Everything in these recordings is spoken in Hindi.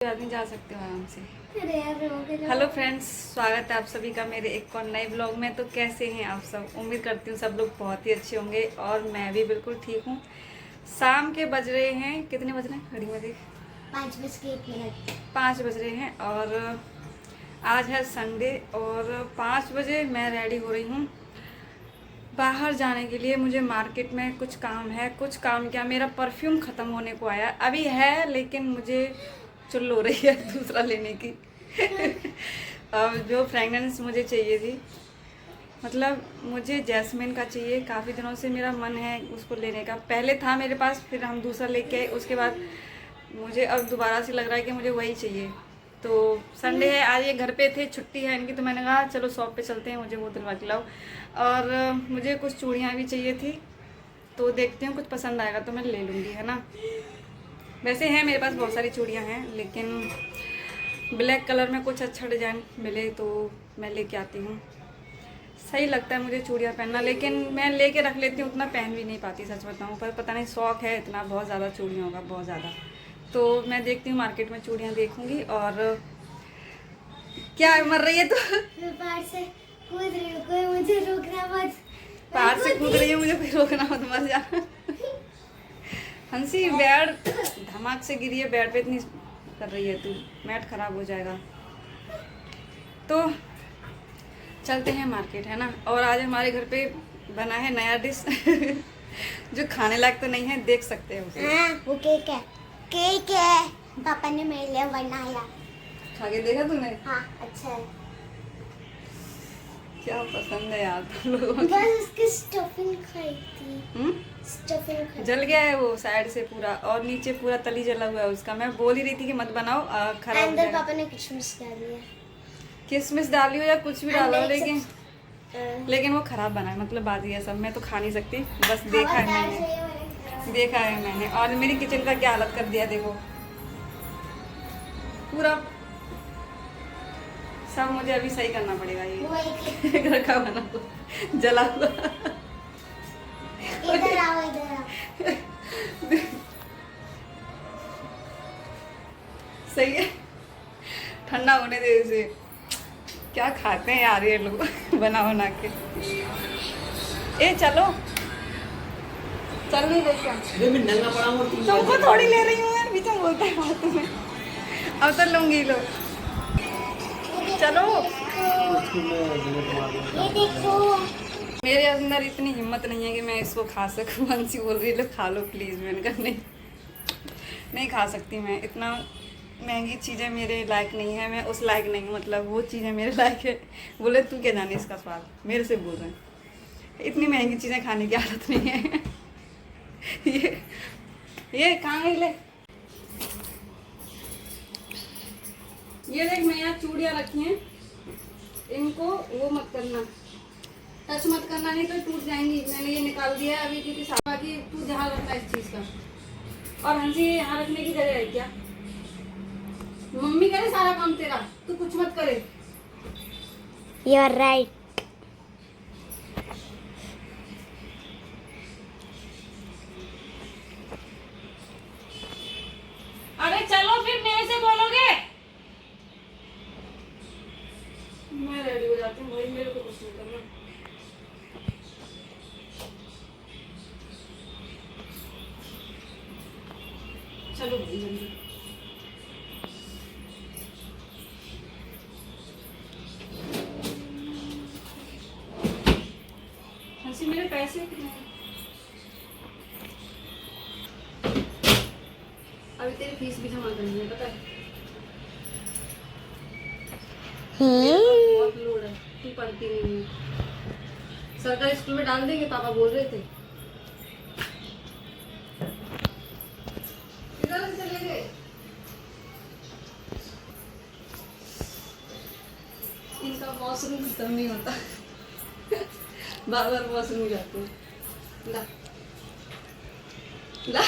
आदमी जा सकते हो आराम से। हेलो फ्रेंड्स, स्वागत है आप सभी का मेरे एक और नए ब्लॉग में। तो कैसे हैं आप सब? उम्मीद करती हूँ सब लोग बहुत ही अच्छे होंगे और मैं भी बिल्कुल ठीक हूँ। शाम के बज रहे हैं, कितने बज रहे हैं घड़ी में देख? 5:01। 5 बज रहे हैं और आज है संडे और 5 बजे मैं रेडी हो रही हूँ बाहर जाने के लिए। मुझे मार्केट में कुछ काम है। कुछ काम क्या, मेरा परफ्यूम ख़त्म होने को आया, अभी है लेकिन मुझे चुल हो रही है दूसरा लेने की। अब जो फ्रेगनेंस मुझे चाहिए थी, मतलब मुझे जैस्मिन का चाहिए। काफ़ी दिनों से मेरा मन है उसको लेने का। पहले था मेरे पास, फिर हम दूसरा लेके आए, उसके बाद मुझे अब दोबारा से लग रहा है कि मुझे वही चाहिए। तो संडे है, आज ये घर पे थे, छुट्टी है इनकी, तो मैंने कहा चलो शॉप पे चलते हैं, मुझे वो दिलवा के लाओ। और मुझे कुछ चूड़ियाँ भी चाहिए थी, तो देखती हूँ कुछ पसंद आएगा तो मैं ले लूँगी, है ना। वैसे है मेरे पास बहुत सारी चूड़ियाँ हैं, लेकिन ब्लैक कलर में कुछ अच्छा डिज़ाइन मिले तो मैं लेके आती हूँ। सही लगता है मुझे चूड़ियाँ पहनना, लेकिन मैं लेके रख लेती हूँ, उतना पहन भी नहीं पाती सच बताऊँ। पर पता नहीं शौक़ है इतना, बहुत ज़्यादा चूड़ियों का, बहुत ज़्यादा। तो मैं देखती हूँ मार्केट में चूड़ियाँ देखूँगी। और क्या मर रही है तो? मैं पहाड़ से कूद रही हूँ, कोई मुझे रोकना मत। पहाड़ से कूद रही है, मुझे कोई रोकना मत, मर जा। हंसी, बेड धमाक से गिरी है, बेड पे इतनी कर रही है तू, मैट खराब हो जाएगा। तो चलते हैं मार्केट, है ना। और आज हमारे घर पे बना है नया डिश जो खाने लायक तो नहीं है, देख सकते हैं उसे। वो केक है, केक है, पापा ने मेरे लिए बनाया। खा के देखा तूने? हाँ, अच्छा है। क्या पसंद है यार तुम लोगों को? बस उसकी स्टफिंग खाई थी। स्टफिंग खाई। जल गया है वो साइड से पूरा, और नीचे पूरा तली जला हुआ है उसका। मैं बोल ही रही थी कि मत बनाओ, खराब हो अंदर जाएगा। पापा ने किशमिश डाली है। किशमिश डाली हो या कुछ भी डाला हो, अंदर लेकिन लेकिन वो खराब बना है, मतलब बाजी है सब। मैं तो खा नहीं सकती, बस देखा है मैंने, देखा है मैंने। और मेरी किचन का क्या हालत कर दिया देखो, पूरा सब मुझे अभी सही करना पड़ेगा। ये घर का बना तो जला हुआ। इधर आओ, इधर आओ। सही है, ठंडा होने दे इसे। क्या खाते हैं यार ये लोग बना बना के। ए चलो, चल नहीं रही क्या? तुमको थोड़ी ले रही हूँ मैं, बीच में बोलते हैं बात तुम्हें। अब तो लूंगी लो, चलो। ये देखो, मेरे अंदर इतनी हिम्मत नहीं है कि मैं इसको खा सकूं। हंसी बोल रही, लो खा लो प्लीज़। मैंने कहा नहीं, नहीं खा सकती मैं, इतना महंगी चीज़ें मेरे लायक नहीं है, मैं उस लायक नहीं हूँ, मतलब वो चीज़ें मेरे लायक है। बोले तू क्या जाने इसका स्वाद, मेरे से बोल रहे हैं। इतनी महंगी चीज़ें खाने की आदत नहीं है। ये कहाँ गई ले? ये देख, मैं यहाँ चूड़ियाँ रखी हैं, इनको वो मत करना, टच मत करना, नहीं तो टूट जाएंगी। मैंने ये निकाल दिया है अभी, क्योंकि बाकी तू ध्यान रखना इस चीज़ का। और हंसी, ये यहाँ रखने की जगह है क्या? मम्मी करे सारा काम तेरा, तू कुछ मत करे। You are right. अरे चलो फिर मेरे से बोलोगे। मैं रेडी हो जाती हूँ भाई, मेरे को कुछ नहीं करना। चलो भाई जल्दी। हंसी, मेरे पैसे कितने हैं? अभी तेरी फीस भी जमा करनी है, पता है? बहुत लोड है, तू पढ़ती नहीं है। सरकारी स्कूल में डाल देंगे, पापा बोल रहे थे। किधर से चले गए? इनका वॉशरूम खत्म नहीं होता। बार बार वॉशरूम जाते हैं। ला ला,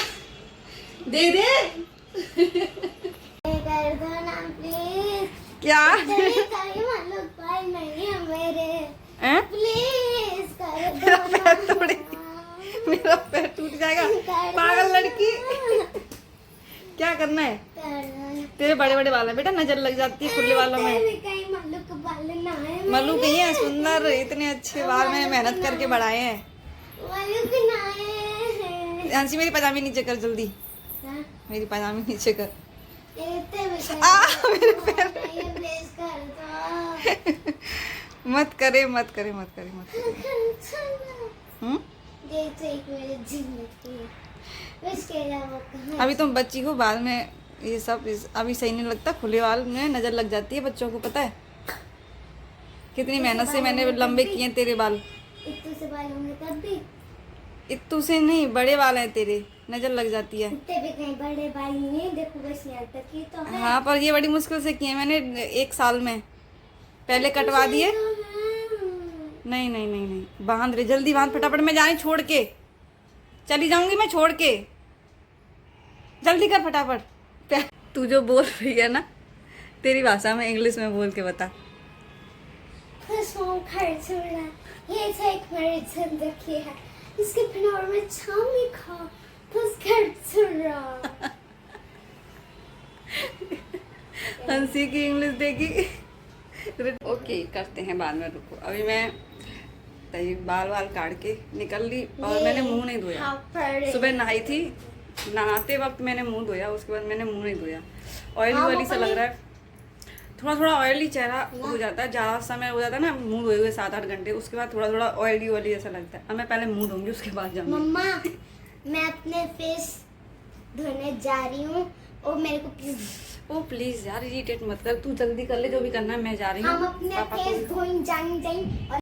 दे दे। कर दो ना प्लीज। क्या? नहीं है मेरे, हैं? प्लीज कर मेरा दो पैर ना। तोड़े, मेरा पैर टूट जाएगा, पागल लड़की। क्या करना है? तेरे बड़े बड़े बाल है बेटा, नजर लग जाती है खुले बालों में। कहीं मल्लू के बाल ना है। मल्लू कहीं है, सुंदर इतने अच्छे बाल मैंने मेहनत करके बढ़ाए हैं। मल्लू के ना है। हंसी मेरी पजामी नीचे कर जल्दी, हाँ? मेरी पजामी नीचे कर। इतने भी मेरे पैर ये प्लेस कर दो। मत करे मत करे मत करे मत करे। हम्म? ये तो एक मेरी जिंदगी है। उसके अलावा कहाँ? अभी तुम बच्ची हो, बाद में ये सब अभी सही नहीं लगता, खुले बाल में नजर लग जाती है बच्चों को, पता है कितनी मेहनत से मैंने लंबे किए हैं तेरे बाल। इतने से बाल होंगे तब भी इत्तू से नहीं, बड़े बाल हैं तेरे, नजर लग जाती है। इतने भी कहीं बड़े बाल नहीं है। देखो बस यहाँ तक ही तो है। हाँ पर ये बड़ी मुश्किल से किए मैंने 1 साल में, पहले कटवा दिए। नहीं नहीं नहीं नहीं, बांध रहे, जल्दी बांध फटाफट, मैं जाने छोड़ के चली जाऊंगी, मैं छोड़ के, जल्दी कर फटाफट। तू जो बोल रही है ना, तेरी भाषा में इंग्लिश में बोल के बता। ये तो एक मेरी जिंदगी है। इसके बिना और मैं छामी खा बस हंसी की इंग्लिश देखी। ओके करते हैं बाद में, रुको अभी मैं तय बाल वाल काट के निकल ली और मैंने मुंह नहीं धोया। सुबह नहाई थी, नहाते वक्त मैंने मुंह धोया, उसके बाद मैंने मुंह नहीं धोया। ऑयली वाली सा लग रहा है, थोड़ा थोड़ा ऑयली चेहरा हो जाता है, ज़्यादा समय हो जाता है ना मुंह धोए हुए 7-8 घंटे, उसके बाद थोड़ा थोड़ा ऑयली ऑयली ऐसा लगता है। अब मैं पहले मुंह धोऊंगी उसके बाद जाऊंगी। मम्मा मैं अपने फेस धोने जा रही हूँ और मेरे को प्लीज ओ प्लीज यार इरिटेट मत कर, तू जल्दी कर ले जो भी करना है, मैं जा रही हूँ। हम अपने पापा को फेस धोने जाएंगे और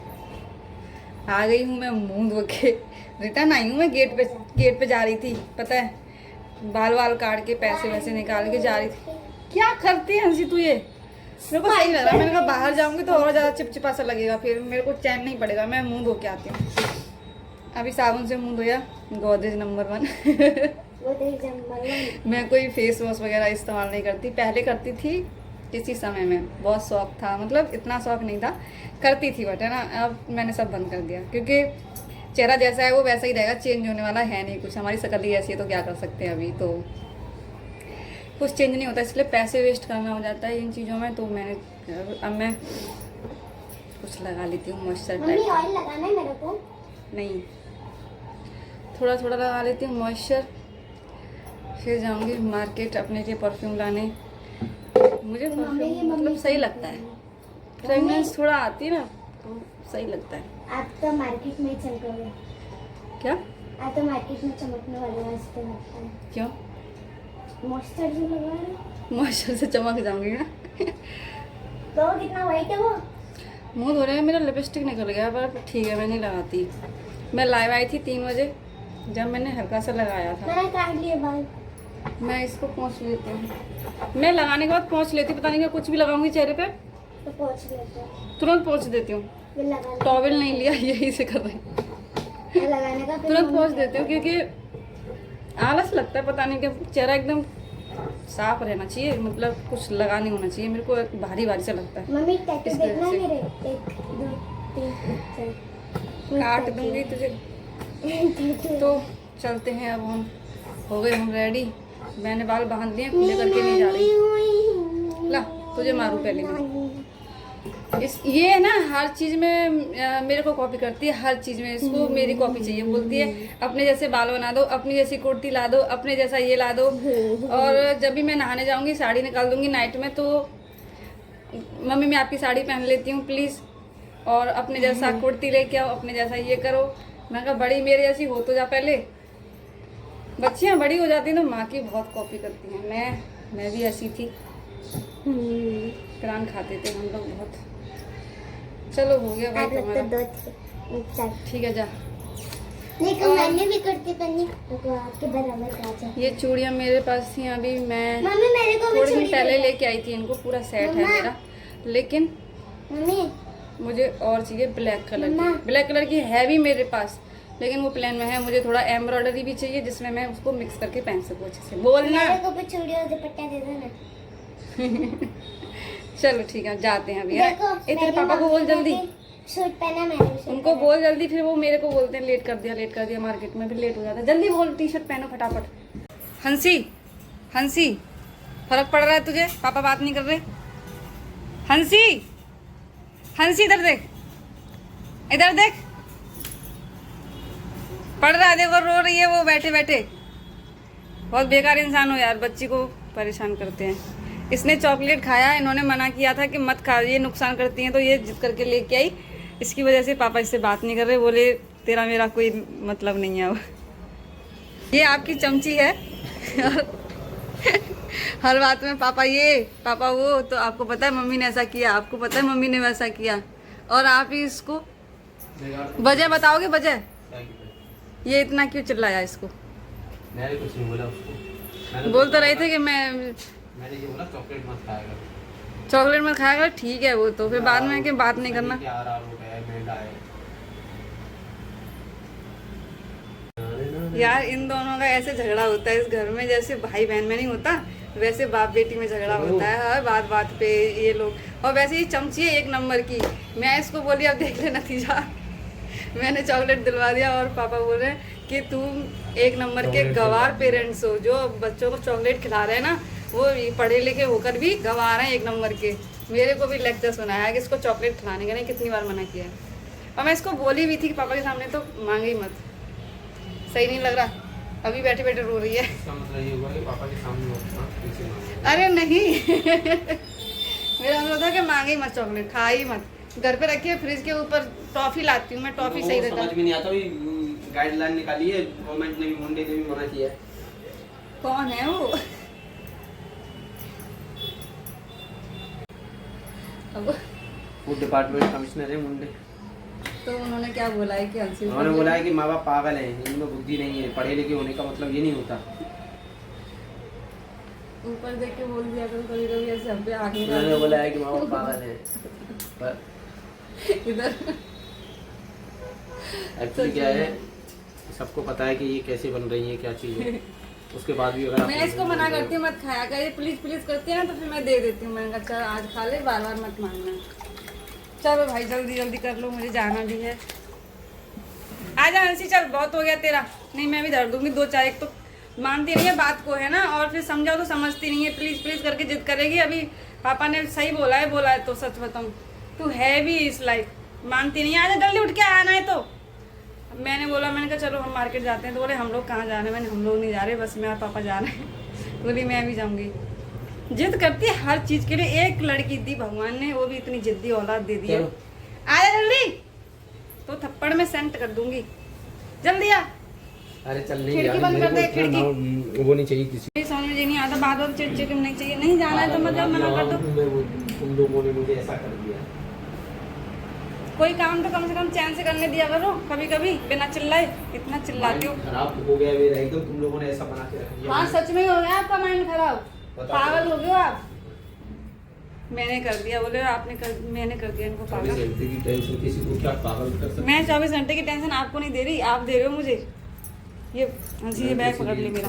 आ गई हूँ मैं मुंह धो के, रिटर्न आई हूँ मैं। गेट पे जा रही थी, पता है, बाल वाल काट के पैसे वैसे निकाल के जा रही थी। क्या करती है हंसी तू, ये मेरे को सही लग रहा है। मैंने कहा बाहर जाऊंगी तो और ज़्यादा चिपचिपा सा लगेगा, फिर मेरे को चैन नहीं पड़ेगा। मैं मुंह धो के आती हूँ। अभी साबुन से मुंह धोया, गोदरेज नंबर 1। वो देख जब मैं कोई फेस वॉश वगैरह इस्तेमाल नहीं करती, पहले करती थी किसी समय में, बहुत शौक था, मतलब इतना शौक नहीं था, करती थी बट है ना। अब मैंने सब बंद कर दिया क्योंकि चेहरा जैसा है वो वैसा ही रहेगा, चेंज होने वाला है नहीं कुछ। हमारी शक्ल ही ऐसी है तो क्या कर सकते हैं, अभी तो कुछ चेंज नहीं होता, इसलिए पैसे वेस्ट करना हो जाता है इन चीज़ों में। तो मैंने अब मैं कुछ लगा लेती हूँ मॉइस्चर मम्मी टाइप। ऑयल लगाना है मेरे को। नहीं, थोड़ा थोड़ा लगा लेती हूँ मॉइस्चर, फिर जाऊंगी मार्केट अपने लिए परफ्यूम लाने। मुझे परफ्यूम मतलब सही लगता है, फ्रेगनेंस थोड़ा आती है ना तो सही लगता है। आप तो मार्केट में चल गए। क्या? आप तो मार्केट में चमकने वाले वास्ते लगता है। क्यों? मॉइस्चराइजर लगा रहे मॉइस्चर से चमक जाऊंगी ना। तो कितना वाइट है वो। मुंह धो रहे हैं, मेरा लिपस्टिक निकल गया पर ठीक है, मैं नहीं लगाती। मैं लाइव आई थी 3 बजे, जब मैंने हल्का सा लगाया था। मैंने काट लिए बाल। मैं इसको पोंछ लेती हूँ, मैं लगाने के बाद पोंछ लेती, पता नहीं क्या कुछ भी लगाऊंगी चेहरे पे तो पोंछ लेते हैं। तुरंत पोंछ देती हूँ। फिर लगाने टॉवल नहीं लिया, यही से कर रही हूँ, का लगाने का फिर तुरंत पोंछ देती हूँ क्योंकि आलस लगता है, पता नहीं क्या, चेहरा एकदम साफ रहना चाहिए, मतलब कुछ लगा नहीं होना चाहिए। मेरे को भारी भारी सा लगता है। मम्मी टैटू इस देखना वजह से। मेरे 1 2 3 4 काट दूंगी तुझे। तो चलते हैं अब हम, हो गए हम रेडी। मैंने बाल बांध लिए, खुले करके नहीं जा रही। ला तुझे मारू पहले मैं। ये है ना हर चीज़ में मेरे को कॉपी करती है, हर चीज़ में इसको मेरी कॉपी चाहिए। बोलती है अपने जैसे बाल बना दो, अपनी जैसी कुर्ती ला दो, अपने जैसा ये ला दो। और जब भी मैं नहाने जाऊंगी साड़ी निकाल दूंगी नाइट में, तो मम्मी मैं आपकी साड़ी पहन लेती हूँ प्लीज़, और अपने जैसा कुर्ती लेके आओ, अपने जैसा ये करो। मैं कहा बड़ी मेरे जैसी हो तो जा, पहले बच्चियाँ बड़ी हो जाती हैं तो माँ की बहुत कॉपी करती हैं। मैं भी ऐसी थी, प्राण खाते थे हम लोग बहुत। चलो हो गया भाई आप लोग तो तुम्हारा, 2 थे। ठीक है जा। लेकिन मैंने भी कुर्ती पहनी तो आपके बराबर का जा। ये चूड़ियाँ मेरे पास थी, अभी मैं मम्मी मेरे को भी थोड़े दिन चूड़ी पहले दे। लेके आई थी इनको, पूरा सेट है मम्मा। मेरा, लेकिन मम्मी मुझे और चाहिए ब्लैक कलर मम्मा। की। ब्लैक कलर की है भी मेरे पास, लेकिन वो प्लेन में है। मुझे थोड़ा एम्ब्रॉयडरी भी चाहिए जिसमें मैं उसको मिक्स करके पहन सकूँ अच्छे से। बोलना। मेरे को भी चूड़ी और दुपट्टा दे दो ना। चलो ठीक है, जाते हैं अभी, है देखो तेरे मेरी पापा को मम्मी बोल ने जल्दी, भी सूट पहना, मैंने भी सूट उनको पहना। बोल जल्दी, फिर वो मेरे को बोलते हैं लेट कर दिया मार्केट में, फिर लेट हो जाता है। जल्दी बोल, टी शर्ट पहनो फटाफट। हंसी हंसी फर्क पड़ रहा है तुझे? पापा बात नहीं कर रहे। हंसी, हंसी इधर देख, इधर देख, पढ़ रहा है देखो, रो रही है वो बैठे बैठे। बहुत बेकार इंसान हो यार, बच्ची को परेशान करते हैं। इसने चॉकलेट खाया, इन्होंने मना किया था कि मत खा, ये नुकसान करती हैं, तो ये जिद करके लेके आई। इसकी वजह से पापा इससे बात नहीं कर रहे, बोले तेरा मेरा कोई मतलब नहीं है अब। ये आपकी चमची है हर बात में पापा ये पापा वो, तो आपको पता है मम्मी ने ऐसा किया, आपको पता है मम्मी ने वैसा किया, और आप ही इसको वजह बताओगे? वजह ये इतना क्यों चिल्लाया इसको? मैंने कुछ नहीं बोला उसको। बोल तो रहे थे कि मैंने ये बोला चॉकलेट मत खाया कर। चॉकलेट मत खाया कर, ठीक है वो तो, फिर बाद में कि बात नहीं करना। क्या आराम हो गया है, महंगा है यार इन दोनों का ऐसे झगड़ा होता है इस घर में, जैसे भाई बहन में नहीं होता वैसे बाप बेटी में झगड़ा होता है हर बात बात पे ये लोग। और वैसे ही चमची है एक नंबर की। मैं इसको बोली अब देख ले नतीजा मैंने चॉकलेट दिलवा दिया, और पापा बोल रहे हैं कि तुम एक नंबर के गवार पेरेंट्स हो, जो बच्चों को चॉकलेट खिला रहे हैं ना, वो पढ़े लिखे होकर भी गवार हैं एक नंबर के। मेरे को भी लेक्चर सुनाया है कि इसको चॉकलेट खिलाने का नहीं, कितनी बार मना किया है। और मैं इसको बोली भी थी कि पापा के सामने तो मांगे ही मत, सही नहीं लग रहा। अभी बैठे बैठे रो रही है। इसका मतलब ये हुआ कि पापा के सामने पीछे मांगो। अरे नहीं मेरा मतलब था कि मांगे ही मत चॉकलेट, खा ही मत। घर पे रखिए फ्रिज के ऊपर, टॉफी लाती हूँ मैं, टॉफी सही रहता है। समझ भी नहीं आता, गाइडलाइन निकाली है गवर्नमेंट ने भी, मुंडे ने भी मना किया है। कौन है वो? अब फूड डिपार्टमेंट कमिश्नर है मुंडे। तो उन्होंने क्या बोला है कि हंसी? उन्होंने बोला है कि माँ बाप पागल हैं, इनमें बुद्धि नहीं है, पढ़े लिखे होने का मतलब ये नहीं होता। ऊपर देख के बोल दिया करो कभी कभी ऐसे, हम पे आगे उन्होंने बोला है कि माँ बाप पागल हैं, पर इधर एक्चुअली क्या है, सबको पता है कि ये कैसे बन रही है, क्या चीज़ है। उसके बाद भी अगर मैं इसको मना करती हूँ मत खाया कर, ये प्लीज प्लीज करती है ना, तो फिर मैं दे देती हूँ। मैंने कहा चल आज खा ले, बार बार मत मांगना। चलो भाई जल्दी जल्दी कर लो, मुझे जाना भी है। आजा हंसी, चल बहुत हो गया तेरा। नहीं मैं भी धर दूंगी दो चाय, एक तो मानती नहीं है बात को है ना, और फिर समझाओ तो समझती नहीं है, प्लीज प्लीज करके जिद करेगी। अभी पापा ने सही बोला है तो सच बताऊँ तू है भी इस लाइक, मानती नहीं है। आजा जल्दी उठ के आना है। तो मैंने बोला, मैंने कहा चलो हम मार्केट जाते हैं, तो बोले हम लोग कहाँ जा रहे हैं? मैंने हम लोग नहीं जा रहे, बस मैं और पापा जा रहे हैं। बोली मैं भी जाऊँगी। जिद करती है हर चीज़ के लिए। एक लड़की दी भगवान ने, वो भी इतनी जिद्दी औलाद दे दी है। आया जल्दी, तो थप्पड़ में सेंट कर दूंगी। जल्दी आ। अरे चल नहीं, खिड़की बंद कर दे, खिड़की। वो नहीं चाहिए किसी, समझ में नहीं आता, बात बात चिड़चिड़ नहीं चाहिए। नहीं जाना है तो मतलब मना कर दो। तुम लोगों ने मुझे ऐसा कर दिया। कोई काम तो कम से कम चैन से करने दिया करो कभी कभी, बिना चिल्लाए। इतना चिल्लाती हो। खराब हो गया मेरा एकदम, तुम लोगों ने ऐसा बना के रख दिया। हाँ सच में हो गया आपका माइंड खराब, पागल हो गए हो आप। मैंने कर दिया, बोले आपने कर, मैंने कर दिया इनको पागल। 24 घंटे की टेंशन किसी को क्या पागल कर सकती है? मैं 24 घंटे की टेंशन आपको नहीं दे रही, आप दे रहे हो मुझे। ये हंसी, ये बैग पकड़ ले मेरा।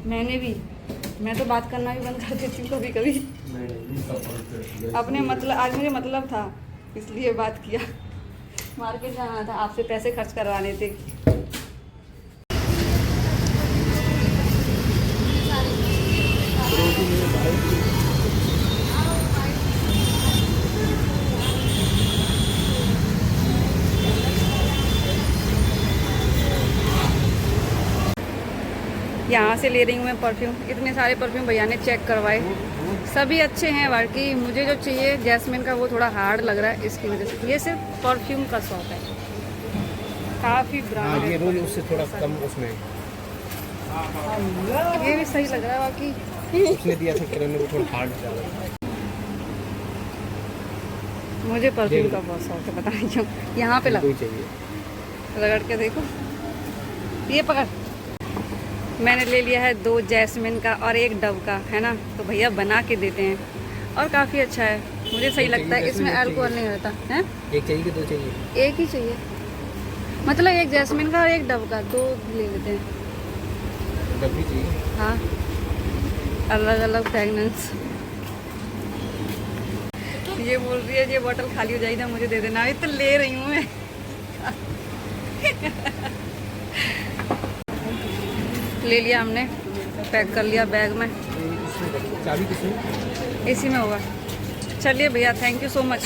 मैंने भी, मैं तो बात करना भी बंद कर देती हूँ कभी कभी। अपने मतलब, आज मुझे मतलब था इसलिए बात किया। मार्केट जाना था, आपसे पैसे खर्च करवाने थे। यहाँ से ले रही हूँ मैं परफ्यूम। इतने सारे परफ्यूम भैया ने चेक करवाए, सभी अच्छे हैं। बाकी मुझे जो चाहिए जैस्मिन का, वो थोड़ा हार्ड लग रहा है, इसकी वजह से। ये सिर्फ परफ्यूम का शॉप है, काफ़ी ब्रांड है। रोल उससे थोड़ा कम उसमें, ये भी सही लग रहा है बाकी। उसने दिया था किरण ने, वो थोड़ा हार्ड ज़्यादा। मुझे परफ्यूम का बहुत शौक है, पता नहीं क्यों। यहाँ पे लग, चाहिए रगड़ के देखो। ये पकड़। मैंने ले लिया है 2 जैस्मिन का और 1 डव का, है ना, तो भैया बना के देते हैं और काफ़ी अच्छा है, मुझे सही लगता है। इसमें अल्कोहल नहीं रहता है। एक चाहिए कि 2 चाहिए? एक ही चाहिए, मतलब 1 जैस्मिन का और 1 डव का, 2 ले लेते हैं। डब भी चाहिए? हाँ, अलग अलग फ्रेगनेंस। ये बोल रही है ये बोतल खाली हो जाएगी ना, मुझे दे देना। अभी तो ले रही हूँ मैं। ले लिया हमने पैक कर लिया बैग में। चाबी किसमें? इसी में होगा। चलिए भैया, थैंक यू सो मच।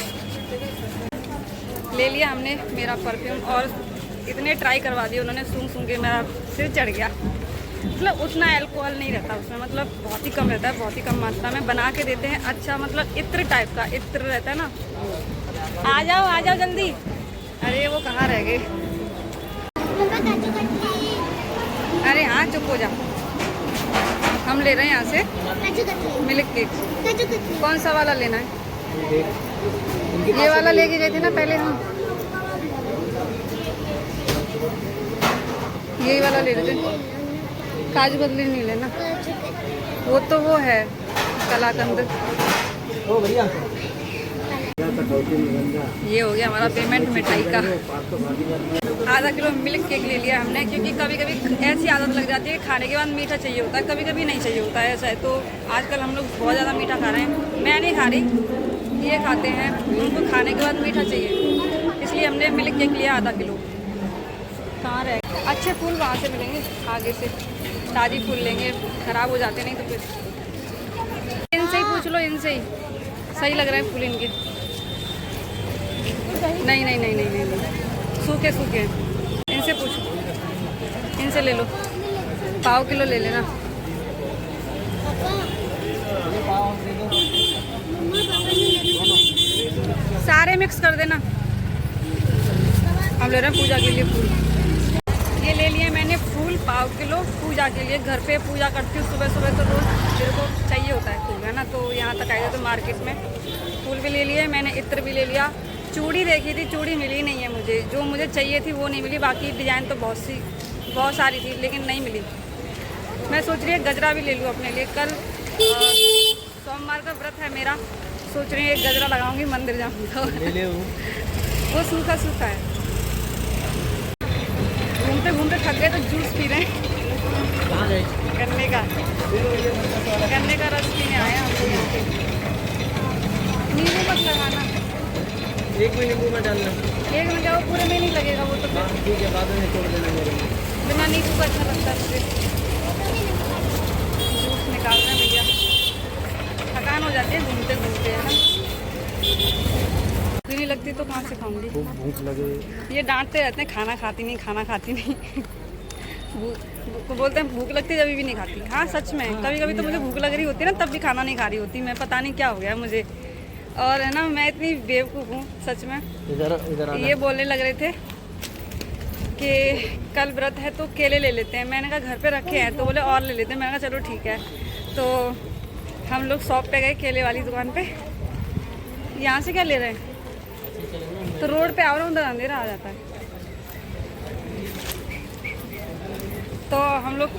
ले लिया हमने मेरा परफ्यूम और इतने ट्राई करवा दिए उन्होंने, सूंघ के मेरा सिर चढ़ गया। मतलब उतना अल्कोहल नहीं रहता उसमें, मतलब बहुत ही कम रहता है, बहुत ही कम मात्रा में बना के देते हैं। अच्छा मतलब इत्र टाइप का इत्र रहता है ना। आ जाओ जल्दी। अरे वो कहाँ रह गए? अरे हाँ चुप हो जा। हम ले रहे हैं यहाँ से मिल्क केक। कौन सा वाला लेना है? ये वाला लेके गए थे ना पहले हम, यही वाला ले रहे थे। काजू कतली नहीं लेना, वो तो वो है कलाकंद। ओ भैया, ये हो गया हमारा पेमेंट मिठाई का। आधा किलो मिल्क केक ले लिया हमने, क्योंकि कभी कभी ऐसी आदत लग जाती है कि खाने के बाद मीठा चाहिए होता है, कभी कभी नहीं चाहिए होता है। ऐसा है तो आजकल हम लोग बहुत ज़्यादा मीठा खा रहे हैं। मैं नहीं खा रही, ये खाते हैं, उनको खाने के बाद मीठा चाहिए, इसलिए हमने मिल्क केक लिया आधा किलो। कहाँ रहे? अच्छे फूल वहाँ से मिलेंगे आगे से, ताज़ी फूल लेंगे, ख़राब हो जाते नहीं तो फिर। इनसे ही पूछ लो, इनसे ही सही लग रहे हैं फूल इनके। नहीं, सूखे हैं, इनसे पूछो, इनसे ले लो, पाव किलो ले लेना। सारे मिक्स कर देना। हम ले रहे हैं पूजा के लिए फूल। ये ले लिए मैंने फूल पाव किलो पूजा के लिए। घर पे पूजा करती हूँ सुबह सुबह, तो रोज़ मेरे को चाहिए होता है फूल, है ना। तो यहाँ तक आए थे तो मार्केट में फूल भी ले लिए मैंने, इत्र भी ले लिया। चूड़ी देखी थी, चूड़ी मिली नहीं है मुझे, जो मुझे चाहिए थी वो नहीं मिली। बाकी डिज़ाइन तो बहुत सारी थी लेकिन नहीं मिली। मैं सोच रही है गजरा भी ले लूँ अपने लिए। कल सोमवार का व्रत है मेरा, सोच रही हूँ एक गजरा लगाऊंगी, मंदिर जाऊँगी। वो सूखा है। घूमते थक गए तो जूस पी रहे हैं। कहाँ गए? गन्ने का रस पीने आए हम लोग यहाँ पे। नींबू मत लगाना, एक में नींबू में डालना। एक में क्या, वो पूरे में नहीं लगेगा वो तो। ठीक है, बाद में तोड़ देना मेरे में। बिना नींबू का अच्छा लगता है मुझे। जूस निकाल रहे हैं भैया, थकान हो जाती है घूमते है ना। भूख नहीं लगती तो कहाँ से खाऊंगी? भूख लगे। ये डांटते रहते हैं, खाना खाती नहीं। बोलते हैं भूख लगती है जब भी नहीं खाती। हाँ सच में, कभी कभी तो मुझे भूख लग रही होती है ना, तब भी खाना नहीं खा रही होती मैं। पता नहीं क्या हो गया मुझे। और है ना, मैं इतनी बेवकूफ़ हूँ सच में। इधर ये बोलने लग रहे थे कि कल व्रत है तो केले ले लेते हैं। मैंने कहा घर पे रखे हैं, तो बोले और ले लेते हैं। मैंने कहा चलो ठीक है। तो हम लोग शॉप पे गए, केले वाली दुकान पे। यहाँ से क्या ले रहे हैं? तो रोड पे आओ ना, उधर अंधेरा आ जाता है। तो हम लोग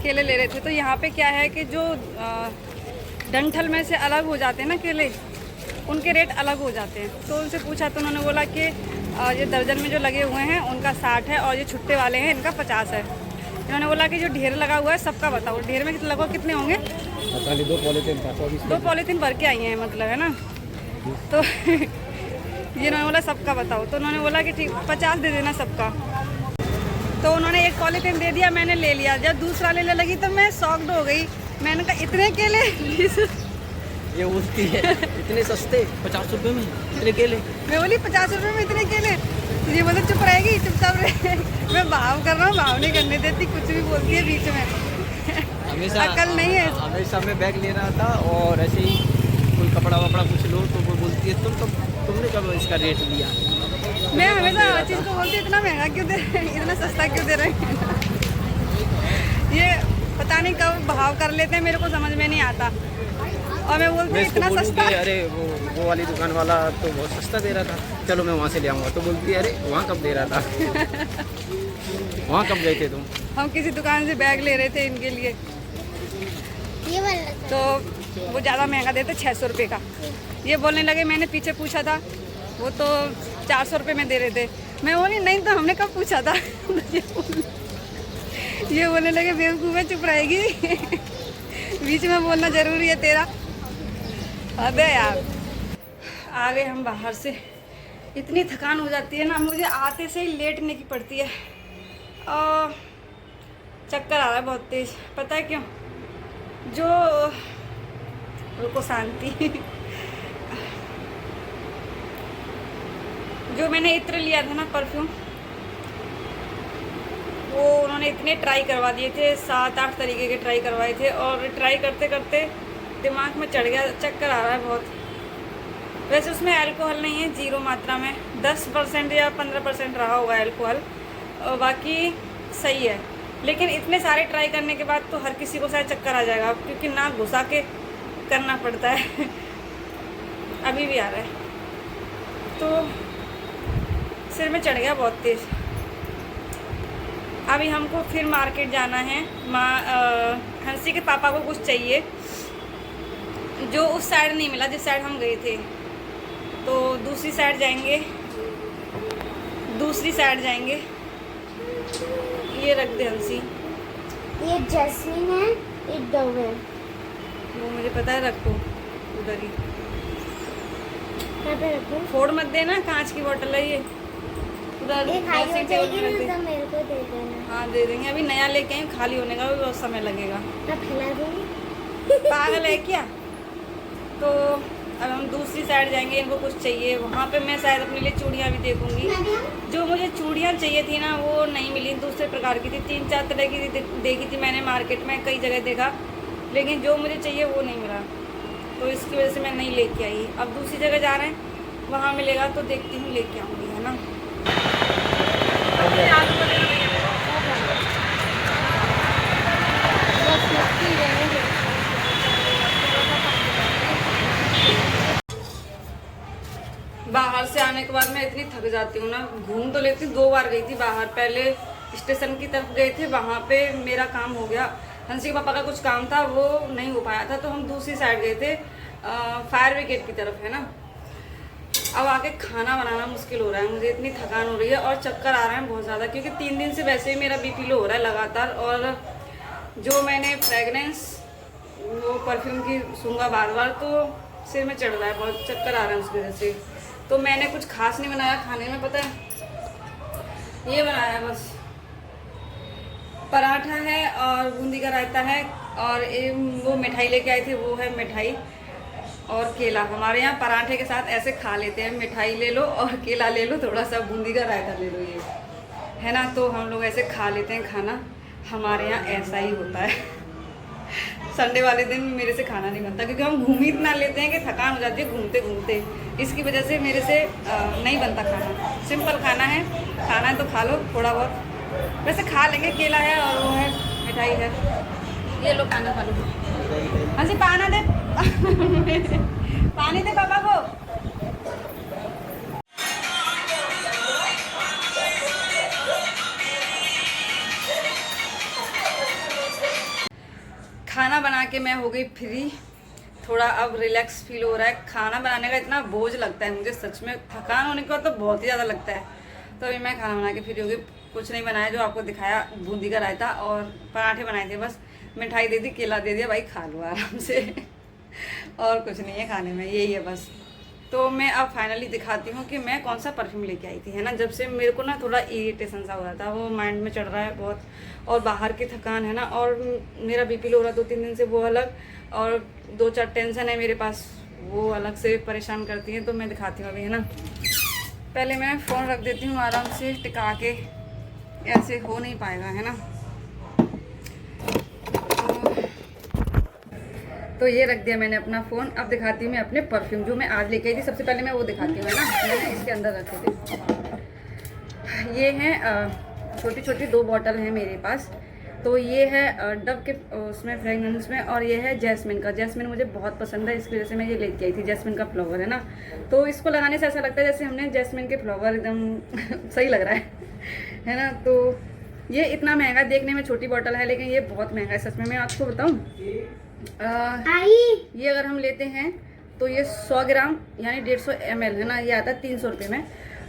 केले ले रहे थे। तो यहाँ पे क्या है कि जो डंठल में से अलग हो जाते हैं ना केले, उनके रेट अलग हो जाते हैं। तो उनसे पूछा तो उन्होंने बोला कि ये दर्जन में जो लगे हुए हैं उनका 60 है, और ये छुट्टे वाले हैं इनका 50 है। इन्होंने बोला कि जो ढेर लगा हुआ है सबका बताओ, ढेर में लगभग कितने होंगे? पता नहीं, 2 पॉलीथीन भर के आई हैं मतलब, है ना। तो ये उन्होंने बोला सबका बताओ। तो उन्होंने बोला कि ठीक 50 दे देना सबका। तो उन्होंने एक पॉलीथीन दे दिया, मैंने ले लिया। जब दूसरा लेने लगी तो मैं शॉक्ड हो गई। मैंने कहा इतने केले? ये उठती है इतने सस्ते 50 रुपए में इतने केले। मैं बोली 50 रुपए में इतने केले? तो ये बोले चुप रहेगी, चुपचाप रहे। मैं भाव कर रहा हूँ, भाव नहीं करने देती, कुछ भी बोलती है बीच में। हमेशा अकल नहीं है। हमेशा मैं बैग ले रहा था और ऐसे ही कोई कपड़ा वपड़ा कुछ लो तो वो बोलती है तुमने कब इसका रेट लिया? मैं हमेशा हर चीज़ को बोलती है इतना महंगा क्यों दे रहे हैं, इतना सस्ता क्यों दे रहे हैं। ये पता नहीं कब भाव कर लेते हैं, मेरे को समझ में नहीं आता। और मैं बोलती हूँ इतना सस्ता। अरे वो वाली दुकान वाला तो बहुत सस्ता दे रहा था, चलो मैं वहाँ से ले आऊँगा। तो बोलती है अरे वहाँ कब दे रहा था? वहाँ कब गए थे तुम? हम किसी दुकान से बैग ले रहे थे इनके लिए, ये वाला तो वो ज़्यादा महंगा देते 600 रुपये का। ये बोलने लगे, मैंने पीछे पूछा था, वो तो 400 रुपये में दे रहे थे। मैं बोली नहीं तो हमने कब पूछा था। ये बोलने लगे बेवकूफ़ है, चुप रहेगी। बीच में बोलना ज़रूरी है तेरा। अबे यार, आ गए हम बाहर से। इतनी थकान हो जाती है ना, मुझे आते से ही लेटने की पड़ती है और चक्कर आ रहा है बहुत तेज़। पता है क्यों? जो रुको शांति जो मैंने इत्र लिया था ना परफ्यूम, वो उन्होंने इतने ट्राई करवा दिए थे, 7-8 तरीके के ट्राई करवाए थे, और ट्राई करते करते दिमाग में चढ़ गया, चक्कर आ रहा है बहुत। वैसे उसमें अल्कोहल नहीं है, 0 मात्रा में, 10% या 15% रहा होगा अल्कोहल, और बाकी सही है। लेकिन इतने सारे ट्राई करने के बाद तो हर किसी को शायद चक्कर आ जाएगा, क्योंकि नाक घुसा के करना पड़ता है अभी भी आ रहा है, तो सिर में चढ़ गया बहुत तेज़। अभी हमको फिर मार्केट जाना है। हंसी के पापा को कुछ चाहिए जो उस साइड नहीं मिला जिस साइड हम गए थे, तो दूसरी साइड जाएंगे। ये रख दे हंसी, ये जैस्मिन है, ये डव है। वो मुझे पता है, रखो उधर ही, कहाँ पे रखूं? फोड़ मत देना, कांच की बोतल है ये, उधर ये खाली हो ड्रेसिंग टेबल जाएगी पे रख ना दे। तो मेरे को दे देना। हाँ दे देंगे, अभी नया लेके आए, खाली होने का भी बहुत समय लगेगा। मैं फैला दूँगी। पागल है क्या? तो अब हम दूसरी साइड जाएंगे, इनको कुछ चाहिए वहाँ पे। मैं शायद अपने लिए चूड़ियाँ भी देखूंगी। जो मुझे चूड़ियाँ चाहिए थी ना, वो नहीं मिली, दूसरे प्रकार की थी, 3-4 तरह की देखी थी मैंने मार्केट में, कई जगह देखा, लेकिन जो मुझे चाहिए वो नहीं मिला, तो इसकी वजह से मैं नहीं लेके आई। अब दूसरी जगह जा रहे हैं, वहाँ मिलेगा तो देखती हूँ, लेके आऊँगी, है ना। बाहर से आने के बाद मैं इतनी थक जाती हूँ ना, घूम तो लेती हूँ। 2 बार गई थी बाहर, पहले स्टेशन की तरफ गए थे, वहाँ पे मेरा काम हो गया, हंसी के पापा का कुछ काम था वो नहीं हो पाया था, तो हम दूसरी साइड गए थे, फायर ब्रिगेड की तरफ, है ना। अब आके खाना बनाना मुश्किल हो रहा है, मुझे इतनी थकान हो रही है और चक्कर आ रहे हैं बहुत ज़्यादा, क्योंकि 3 दिन से वैसे ही मेरा BP लो हो रहा है लगातार। और जो मैंने फ्रेगनेंस वो परफ्यूम की सूंघा बार बार, तो सिर में चढ़ रहा है बहुत, चक्कर आ रहा है उसकी वजह से। तो मैंने कुछ खास नहीं बनाया खाने में, पता है, ये बनाया है बस, पराठा है और बूंदी का रायता है, और वो मिठाई लेके आए थे, वो है मिठाई और केला। हमारे यहाँ पराठे के साथ ऐसे खा लेते हैं, मिठाई ले लो और केला ले लो, थोड़ा सा बूंदी का रायता ले लो, ये है ना। तो हम लोग ऐसे खा लेते हैं खाना, हमारे यहाँ ऐसा ही होता है। संडे वाले दिन मेरे से खाना नहीं बनता, क्योंकि हम घूम ही इतना लेते हैं कि थकान हो जाती है घूमते घूमते, इसकी वजह से मेरे से नहीं बनता खाना। सिंपल खाना है तो खा लो थोड़ा बहुत, वैसे खा लेंगे, केला है और वो है मिठाई है, ये लो खाना खा लो। हंसी पाना दे पानी दे पापा को। खाना बना के मैं हो गई फ्री, थोड़ा अब रिलैक्स फील हो रहा है। खाना बनाने का इतना बोझ लगता है मुझे सच में, थकान होने के बाद तो बहुत ही ज़्यादा लगता है। तो अभी मैं खाना बना के फ्री हो गई, कुछ नहीं बनाया, जो आपको दिखाया, बूंदी का रायता और पराठे बनाए थे बस, मिठाई दे दी, केला दे दिया, भाई खा लो आराम से। और कुछ नहीं है खाने में, यही है बस। तो मैं अब फाइनली दिखाती हूँ कि मैं कौन सा परफ्यूम लेके आई थी, है ना। जब से मेरे को ना थोड़ा इरिटेशन सा हो रहा था, वो माइंड में चढ़ रहा है बहुत, और बाहर की थकान है ना, और मेरा BP लो हो रहा 2-3 दिन से, वो अलग, और 2-4 टेंशन है मेरे पास, वो अलग से परेशान करती हैं। तो मैं दिखाती हूँ अभी, है ना। पहले मैं फ़ोन रख देती हूँ आराम से टिका के, ऐसे हो नहीं पाएगा, है ना। तो ये रख दिया मैंने अपना फ़ोन। अब दिखाती हूँ मैं अपने परफ्यूम जो मैं आज लेके आई थी। सबसे पहले मैं वो दिखाती हूँ, है ना। मैंने इसके अंदर रखे थे, ये हैं छोटी छोटी 2 बॉटल हैं मेरे पास। तो ये है डव के उसमें फ्रेगनेंस में, और ये है जैस्मिन का। जैस्मिन मुझे बहुत पसंद है, इसकी वजह से मैं ये लेके आई थी, जैस्मिन का फ्लावर, है ना। तो इसको लगाने से ऐसा लगता है जैसे हमने जैस्मिन के फ्लावर, एकदम सही लग रहा है ना। तो ये इतना महंगा, देखने में छोटी बॉटल है लेकिन ये बहुत महंगा है सच में। मैं आपको बताऊँ, ये अगर हम लेते हैं तो ये 100 ग्राम यानी 150 ml, है ना, ये आता है 300 रुपये में,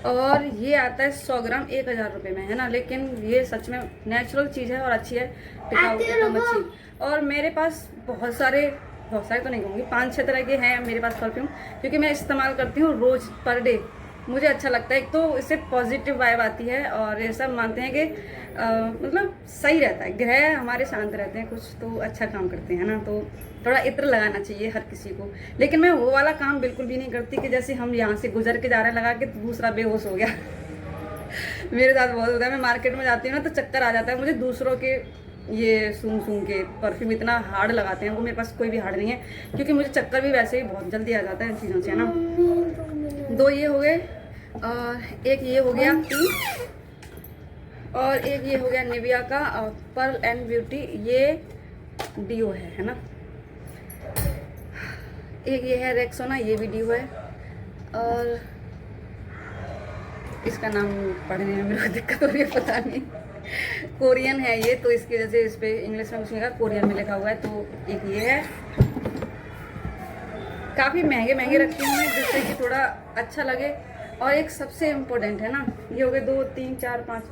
और ये आता है 100 ग्राम 1000 रुपये में, है ना। लेकिन ये सच में नेचुरल चीज़ है और अच्छी है, टिकाऊ एकदम अच्छी। और मेरे पास बहुत सारे तो नहीं कहूँगी, 5-6 तरह के हैं मेरे पास परफ्यूम, क्योंकि मैं इस्तेमाल करती हूँ रोज़ पर डे, मुझे अच्छा लगता है। एक तो इससे पॉजिटिव वाइब आती है और ये सब मानते हैं कि मतलब सही रहता है, ग्रह हमारे शांत रहते हैं, कुछ तो अच्छा काम करते हैं ना, तो थोड़ा इत्र लगाना चाहिए हर किसी को। लेकिन मैं वो वाला काम बिल्कुल भी नहीं करती कि जैसे हम यहाँ से गुजर के जा रहे हैं लगा के तो दूसरा बेहोश हो गया मेरे साथ बहुत होता है। मैं मार्केट में जाती हूँ ना तो चक्कर आ जाता है मुझे दूसरों के ये सूंघ के परफ्यूम इतना हार्ड लगाते हैं वो, मेरे पास कोई भी हार्ड नहीं है क्योंकि मुझे चक्कर भी वैसे ही बहुत जल्दी आ जाता है इन चीज़ों से, है ना। 2 ये हो गए और एक ये हो गया 3 और एक ये हो गया निविया का पर्ल एंड ब्यूटी, ये डीओ है ना। एक ये है रेक्सोना, ये भी डीओ है। और इसका नाम पढ़ने में मेरे को दिक्कत हो रही है, पता नहीं, कोरियन है ये तो इसकी वजह से इस पे इंग्लिश में कुछ नहीं लिखा, कोरियन में लिखा हुआ है। तो एक ये है, काफ़ी महंगे महंगे रखती हूँ मैं जिससे कि थोड़ा अच्छा लगे। और एक सबसे इम्पोर्टेंट है ना, ये हो गए 2 3 4 5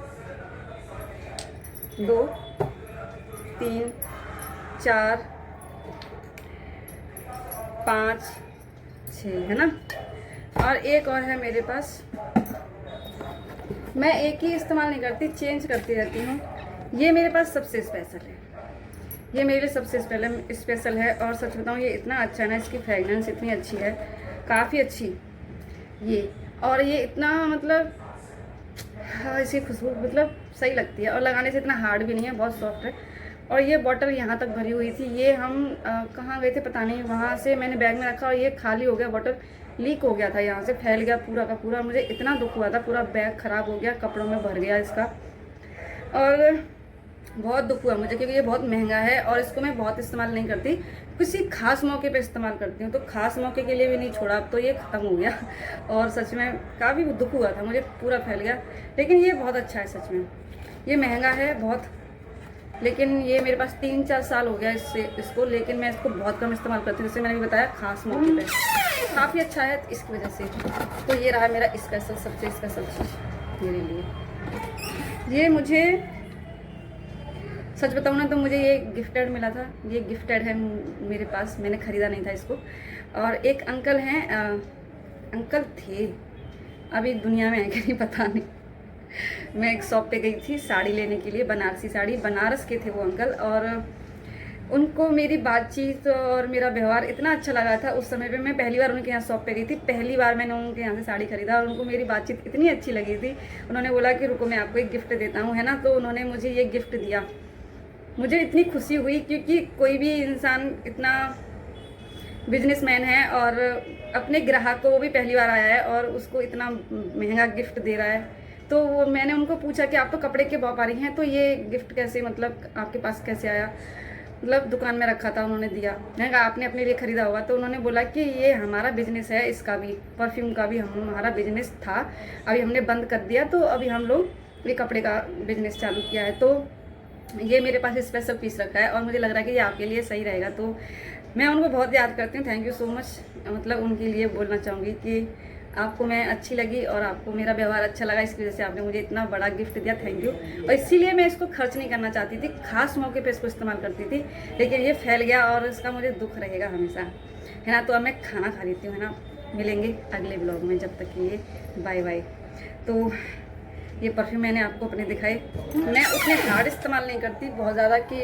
2 3 4 5 6 है ना। और एक और है मेरे पास, मैं एक ही इस्तेमाल नहीं करती, चेंज करती रहती हूँ। ये मेरे पास सबसे स्पेशल है, ये मेरे लिए सबसे स्पेशल है। और सच बताऊँ ये इतना अच्छा है ना, इसकी फ्रेगनेंस इतनी अच्छी है, काफ़ी अच्छी ये। और ये इतना मतलब हाँ, इसकी खुशबू मतलब सही लगती है और लगाने से इतना हार्ड भी नहीं है, बहुत सॉफ्ट है। और ये बॉटल यहाँ तक भरी हुई थी, ये हम कहाँ गए थे पता नहीं, वहाँ से मैंने बैग में रखा और ये खाली हो गया, बॉटल लीक हो गया था, यहाँ से फैल गया पूरा का पूरा। मुझे इतना दुख हुआ था, पूरा बैग ख़राब हो गया, कपड़ों में भर गया इसका। और बहुत दुख हुआ मुझे क्योंकि ये बहुत महंगा है और इसको मैं बहुत इस्तेमाल नहीं करती, किसी खास मौके पे इस्तेमाल करती हूँ। तो खास मौके के लिए भी नहीं छोड़ा, अब तो ये ख़त्म हो गया और सच में काफ़ी दुख हुआ था मुझे, पूरा फैल गया। लेकिन ये बहुत अच्छा है सच में, ये महंगा है बहुत, लेकिन ये मेरे पास 3-4 साल हो गया इसको, लेकिन मैं इसको बहुत कम इस्तेमाल करती हूँ, जैसे मैंने भी बताया खास मौके पे काफ़ी अच्छा है इसकी वजह से। तो ये रहा मेरा स्पेशल, सबसे स्पेशल चीज़ मेरे लिए। ये मुझे सच बताऊँ ना तो मुझे ये गिफ्टेड मिला था, ये गिफ्टेड है मेरे पास, मैंने ख़रीदा नहीं था इसको। और एक अंकल हैं, अंकल थे, अभी दुनिया में है कि नहीं पता नहीं। मैं एक शॉप पे गई थी साड़ी लेने के लिए, बनारसी साड़ी, बनारस के थे वो अंकल। और उनको मेरी बातचीत और मेरा व्यवहार इतना अच्छा लगा था उस समय पे। मैं पहली बार उनके यहाँ शॉप पे गई थी, पहली बार मैंने उनके यहाँ से साड़ी खरीदा और उनको मेरी बातचीत इतनी अच्छी लगी थी। उन्होंने बोला कि रुको मैं आपको एक गिफ्ट देता हूँ, है ना। तो उन्होंने मुझे ये गिफ्ट दिया, मुझे इतनी खुशी हुई क्योंकि कोई भी इंसान इतना बिजनेसमैन है और अपने ग्राहक को, वो भी पहली बार आया है और उसको इतना महंगा गिफ्ट दे रहा है। तो वो मैंने उनको पूछा कि आप तो कपड़े के व्यापारी हैं, तो ये गिफ्ट कैसे मतलब आपके पास कैसे आया, मतलब दुकान में रखा था उन्होंने दिया। मैंने कहा आपने अपने लिए ख़रीदा होगा। तो उन्होंने बोला कि ये हमारा बिजनेस है, इसका भी परफ्यूम का भी हमारा बिजनेस था, अभी हमने बंद कर दिया, तो अभी हम लोग ये कपड़े का बिजनेस चालू किया है। तो ये मेरे पास स्पेशल पीस रखा है और मुझे लग रहा है कि ये आपके लिए सही रहेगा। तो मैं उनको बहुत याद करती हूँ, थैंक यू सो मच। मतलब उनके लिए बोलना चाहूँगी कि आपको मैं अच्छी लगी और आपको मेरा व्यवहार अच्छा लगा, इसकी वजह से आपने मुझे इतना बड़ा गिफ्ट दिया, थैंक यू। और इसीलिए मैं इसको खर्च नहीं करना चाहती थी, खास मौके पे इसको इस्तेमाल करती थी, लेकिन ये फैल गया और इसका मुझे दुख रहेगा हमेशा, है ना। तो अब मैं खाना खा लेती हूँ, है ना। मिलेंगे अगले ब्लॉग में, जब तक के लिए बाय बाय। तो ये परफ्यूम मैंने आपको अपने दिखाए, मैं उतने हार्ड इस्तेमाल नहीं करती बहुत ज़्यादा कि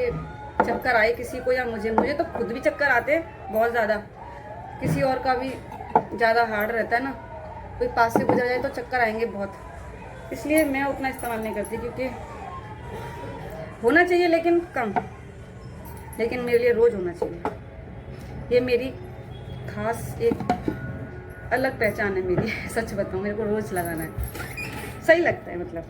चक्कर आए किसी को या मुझे तो खुद भी चक्कर आते हैं बहुत ज़्यादा, किसी और का भी ज़्यादा हार्ड रहता है ना, कोई पास से गुजर जाए तो चक्कर आएंगे बहुत, इसलिए मैं उतना इस्तेमाल नहीं करती क्योंकि होना चाहिए लेकिन कम, लेकिन मेरे लिए रोज़ होना चाहिए। ये मेरी खास एक अलग पहचान है मेरी सच बताऊँ, मेरे को रोज़ लगाना है, सही लगता है मतलब।